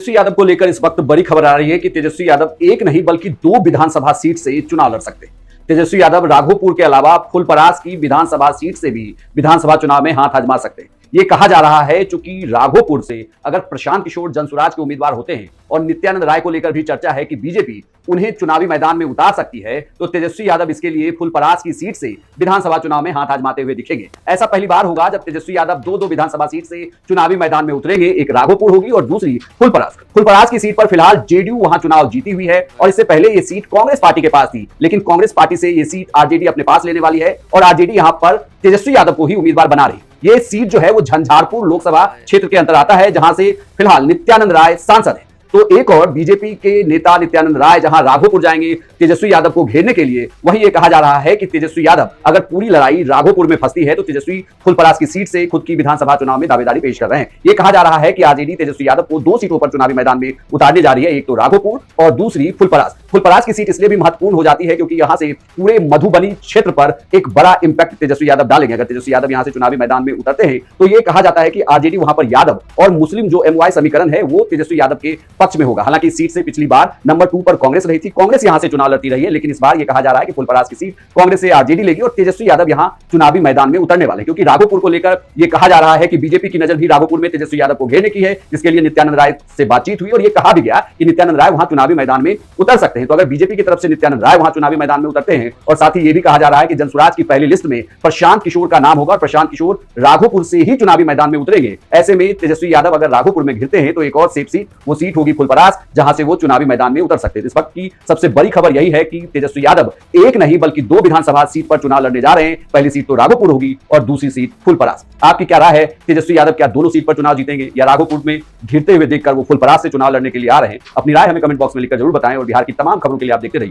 तेजस्वी यादव को लेकर इस वक्त बड़ी खबर आ रही है कि तेजस्वी यादव एक नहीं बल्कि 2 विधानसभा सीट से चुनाव लड़ सकते हैं। तेजस्वी यादव राघोपुर के अलावा फुलपरास की विधानसभा सीट से भी विधानसभा चुनाव में हाथ आजमा सकते हैं। ये कहा जा रहा है चूंकि राघोपुर से अगर प्रशांत किशोर जनसुराज के उम्मीदवार होते हैं और नित्यानंद राय को लेकर भी चर्चा है कि बीजेपी उन्हें चुनावी मैदान में उतार सकती है, तो तेजस्वी यादव इसके लिए फुलपरास की सीट से विधानसभा चुनाव में हाथ आजमाते हुए दिखेंगे। ऐसा पहली बार होगा जब तेजस्वी यादव दो विधानसभा सीट से चुनावी मैदान में उतरेंगे। एक राघोपुर होगी और दूसरी फुलपरास। फुलपरास की सीट पर फिलहाल जेडीयू वहां चुनाव जीती हुई है और इससे पहले ये सीट कांग्रेस पार्टी के पास थी, लेकिन कांग्रेस पार्टी से ये सीट आरजेडी अपने पास लेने वाली है और आरजेडी यहां पर तेजस्वी यादव को ही उम्मीदवार बना रही। ये सीट जो है वो झंझारपुर लोकसभा क्षेत्र के अंतर्गत आता है, जहां से फिलहाल नित्यानंद राय सांसद है। तो एक और बीजेपी के नेता नित्यानंद राय जहां राघोपुर जाएंगे तेजस्वी यादव को घेरने के लिए, वहीं ये कहा जा रहा है कि तेजस्वी यादव अगर पूरी लड़ाई राघोपुर में फंसती है तो तेजस्वी फुलपरास की सीट से खुद की विधानसभा चुनाव में दावेदारी पेश कर रहे हैं। ये कहा जा रहा है कि आरजेडी तेजस्वी यादव को 2 सीटों पर चुनावी मैदान में उतारने जा रही है, एक तो राघोपुर और दूसरी फुलपरास। फुलपरास की सीट इसलिए भी महत्वपूर्ण हो जाती है क्योंकि यहां से पूरे मधुबनी क्षेत्र पर एक बड़ा इंपैक्ट तेजस्वी यादव डालेंगे। अगर तेजस्वी यादव यहां से चुनावी मैदान में उतरते हैं तो यह कहा जाता है कि आरजेडी वहां पर यादव और मुस्लिम जो एमवाई समीकरण है वो तेजस्वी यादव के पक्ष में होगा। हालांकि सीट से पिछली बार नंबर 2 पर कांग्रेस रही थी, कांग्रेस यहां से चुनाव लड़ती रही है, लेकिन इस बार यह कहा जा रहा है कि फुलपरास की सीट कांग्रेस से आरजेडी लेगी और तेजस्वी यादव यहां चुनावी मैदान में उतरने वाले। क्योंकि राघोपुर को लेकर यह कहा जा रहा है कि बीजेपी की नजर भी राघोपुर में तेजस्वी यादव को घेरने की है, जिसके लिए नित्यानंद राय से बातचीत हुई और यह कहा भी गया कि नित्यानंद राय वहां चुनावी मैदान में उतर सकते हैं। तो अगर बीजेपी की तरफ से नित्यानंद राय वहां चुनावी मैदान में उतरते हैं और साथ ही यह भी कहा जा रहा है कि जनसुराज की पहली लिस्ट में प्रशांत किशोर का नाम होगा और प्रशांत किशोर राघोपुर से ही चुनावी मैदान में उतरेंगे, ऐसे में तेजस्वी यादव अगर राघोपुर में घिरते हैं तो एक और सेफ सीट वो सीट होगी फुलपरास, जहां से वो चुनावी मैदान में उतर सकते हैं। इस वक्त की सबसे बड़ी खबर यही है कि तेजस्वी यादव एक नहीं बल्कि 2 विधानसभा सीट पर चुनाव लड़ने जा रहे हैं। पहली सीट तो राघोपुर होगी और दूसरी सीट फुलपरास। आपकी क्या राय है? तेजस्वी यादव क्या दोनों सीट पर चुनाव जीतेंगे या राघोपुर में घिरते हुए देखकर वो फुलपरास से चुनाव लड़ने के लिए आ रहे हैं? अपनी राय हमें कमेंट बॉक्स में लिखकर जरूर बताएं और बिहार की तमाम खबरों के लिए आप देखते रहिए।